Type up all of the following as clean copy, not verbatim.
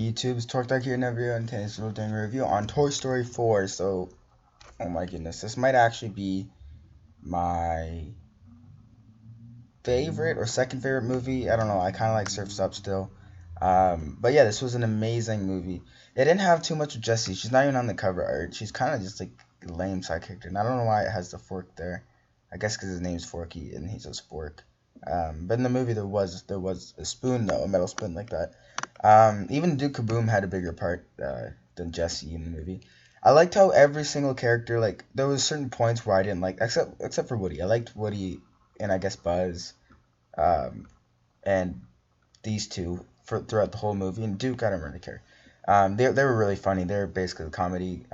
YouTube? It's TorqueDawg here in a video, and today's we're doing a review on Toy Story 4. So, oh my goodness, this might actually be my favorite or second favorite movie. I don't know. I kind of like Surf's Up still. But yeah, this was an amazing movie. It didn't have too much of Jessie. She's not even on the cover art. She's kind of just like a lame side character. And I don't know why it has the fork there. I guess because his name's Forky and he's a spork. But in the movie there was a spoon though, a metal spoon like that. Even Duke Kaboom had a bigger part than Jessie in the movie. I liked how every single character, like, there was certain points where I didn't like, except for Woody. I liked Woody and I guess Buzz, and these two for throughout the whole movie. And Duke, I don't really care. They were really funny. They were basically a comedy.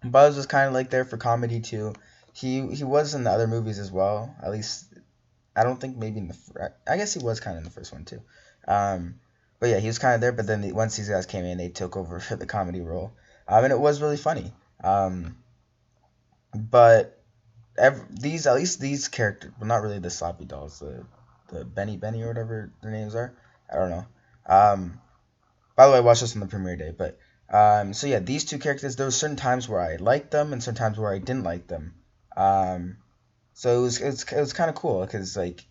Buzz was kind of like there for comedy too. He was in the other movies as well. At least I don't think maybe in I guess he was kind of in the first one too. But yeah, he was kind of there. But then once these guys came in, they took over for the comedy role. And it was really funny. But these at least these characters, well, not really the sloppy dolls, the Benny or whatever their names are. I don't know. By the way, I watched this on the premiere day. But so yeah, these two characters, there were certain times where I liked them and certain times where I didn't like them. So it was kind of cool because like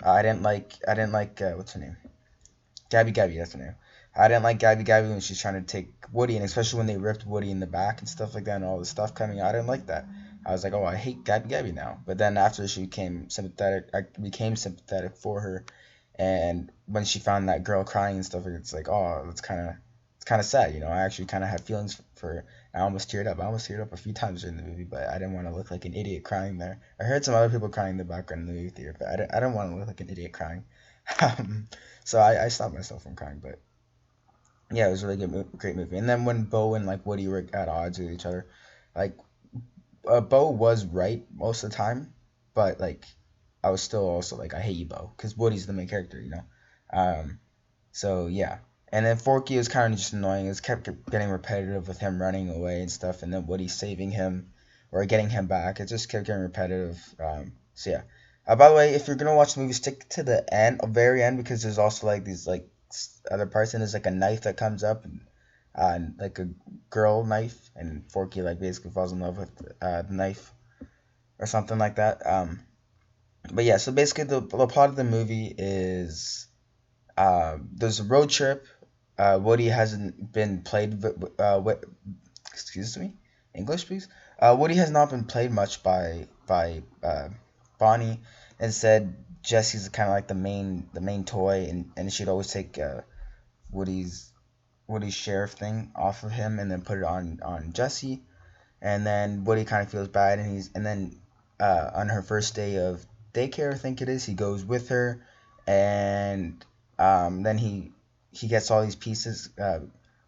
I didn't like what's her name, Gabby, that's her name. I didn't like Gabby when she's trying to take Woody, and especially when they ripped Woody in the back and stuff like that, and all the stuff coming out. I didn't like that. I was like, oh, I hate Gabby now. But then after she became sympathetic, I became sympathetic for her, and when she found that girl crying and stuff, it's like, oh, it's kind of sad, you know. I actually kind of had feelings for her. I almost teared up. I almost teared up a few times during the movie, but I didn't want to look like an idiot crying there. I heard some other people crying in the background in the movie theater, but I didn't want to look like an idiot crying. So I stopped myself from crying, but yeah, it was a really great movie. And then when Bo and like Woody were at odds with each other, like Bo was right most of the time, but like I was still also like I hate you, Bo, because Woody's the main character, you know. So yeah, and then Forky was kind of just annoying. It was kept getting repetitive with him running away and stuff, and then Woody saving him or getting him back. It just kept getting repetitive. So yeah. By the way, if you're gonna watch the movie, stick to the end, very end, because there's also like these like other parts, and there's like a knife that comes up, and like a girl knife, and Forky like basically falls in love with the knife or something like that. But yeah, so basically the plot of the movie is there's a road trip. Woody hasn't been played. Excuse me, English, please. Woody has not been played much by Bonnie. Instead, Jessie's kind of like the main toy, and she'd always take Woody's sheriff thing off of him and then put it on Jessie. And then Woody kind of feels bad, and then on her first day of daycare, I think it is, he goes with her, and then he gets all these pieces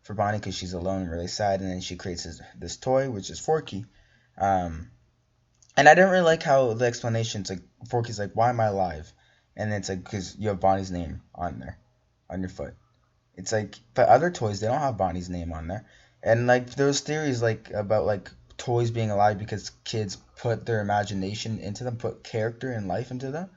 for Bonnie because she's alone and really sad, and then she creates this toy, which is Forky. And I didn't really like how the explanation's like, Forky's like, why am I alive? And it's like, because you have Bonnie's name on there, on your foot. It's like, but other toys, they don't have Bonnie's name on there. And like, there was theories like about like toys being alive because kids put their imagination into them, put character and life into them.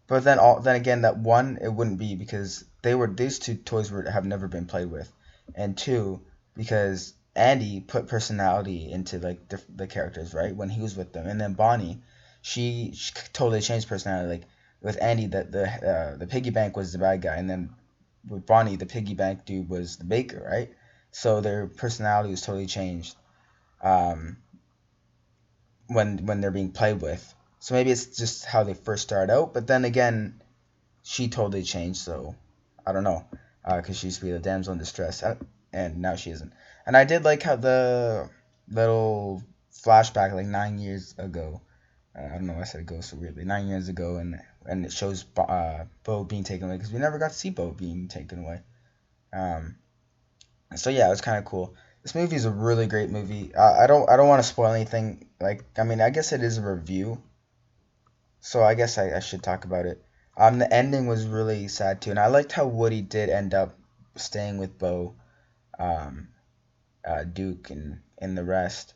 But then again, that one, it wouldn't be because these two toys have never been played with, and two, because Andy put personality into like the characters, right, when he was with them, and then Bonnie, she totally changed personality. Like with Andy, the piggy bank was the bad guy, and then with Bonnie, the piggy bank dude was the baker, right? So their personality was totally changed um, when they're being played with. So maybe it's just how they first start out, but then again, she totally changed. So I don't know, because she used to be the damsel in distress, and now she isn't. And I did like how the little flashback, like 9 years ago. I don't know why I said it goes so weirdly. 9 years ago, and it shows Bo being taken away because we never got to see Bo being taken away. Um, so yeah, it was kind of cool. This movie is a really great movie. I don't want to spoil anything. Like, I mean, I guess it is a review, so I guess I should talk about it. The ending was really sad too, and I liked how Woody did end up staying with Bo, um, Duke, and the rest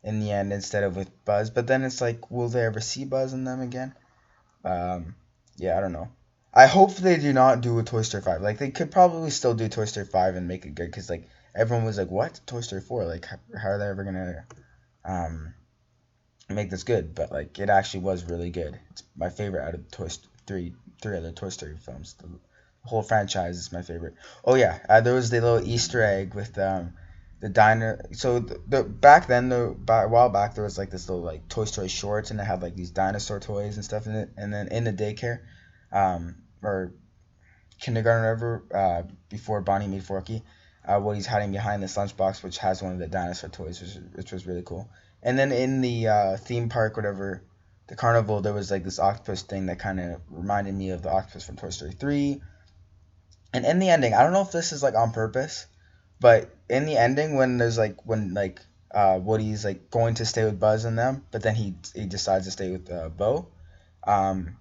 in the end instead of with Buzz. But then it's like, will they ever see Buzz in them again? Um, yeah, I don't know. I hope they do not do a Toy Story 5. Like, they could probably still do Toy Story 5 and make it good, because, like, everyone was like, what? Toy Story 4? Like, how are they ever going to make this good? But, like, it actually was really good. It's my favorite out of Toy Story, three other Toy Story films. The whole franchise is my favorite. Oh, yeah. There was the little Easter egg with the diner. So, back then, a while back, there was, like, this little, like, Toy Story shorts, and it had, like, these dinosaur toys and stuff in it. And then in the daycare, or kindergarten or whatever, before Bonnie meet Forky, Woody's hiding behind this lunchbox, which has one of the dinosaur toys, which was really cool. And then in the theme park, whatever, the carnival, there was like this octopus thing that kind of reminded me of the octopus from Toy Story 3. And in the ending, I don't know if this is like on purpose, but in the ending, when Woody's like going to stay with Buzz and them, but then he decides to stay with Bo. Um,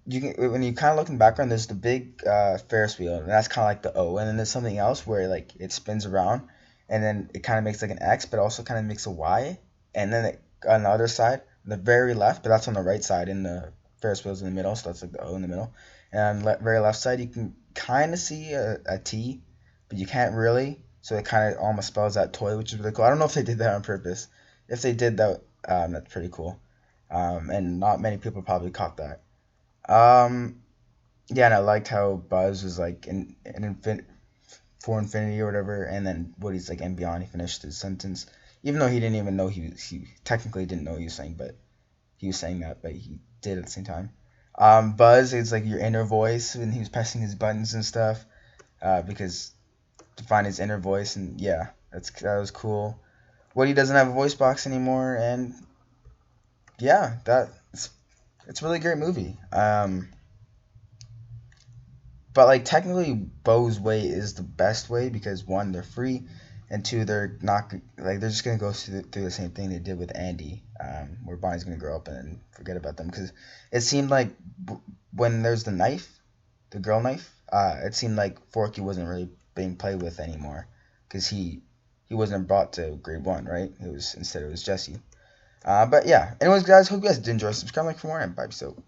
you can, when you kind of look in the background, there's the big Ferris wheel, and that's kind of like the O, and then there's something else where like it spins around, and then it kind of makes like an X, but also kind of makes a Y, and then on the other side, the very left, but that's on the right side, in the Ferris wheel's in the middle, so that's like the O in the middle, and on the very left side, you can kind of see a T, but you can't really, so it kind of almost spells out toy, which is really cool. I don't know if they did that on purpose. If they did that, that's pretty cool, and not many people probably caught that. Um, yeah, and I liked how Buzz was like for infinity or whatever, and then Woody's like and beyond. He finished his sentence, even though he didn't even know he technically didn't know he was saying, but he was saying that, but he did at the same time. Buzz is like your inner voice, and he was pressing his buttons and stuff, because to find his inner voice, and yeah, that was cool. Woody doesn't have a voice box anymore, and yeah, it's a really great movie. But like technically, Bo's way is the best way, because one, they're free, and two, they're not like they're just gonna go through the same thing they did with Andy, where Bonnie's gonna grow up and then forget about them, because it seemed like when there's the knife, the girl knife, it seemed like Forky wasn't really being played with anymore, because he wasn't brought to grade one, right? It was Jesse. But yeah. Anyways, guys, hope you guys did enjoy. Subscribe, like for more, and bye. So.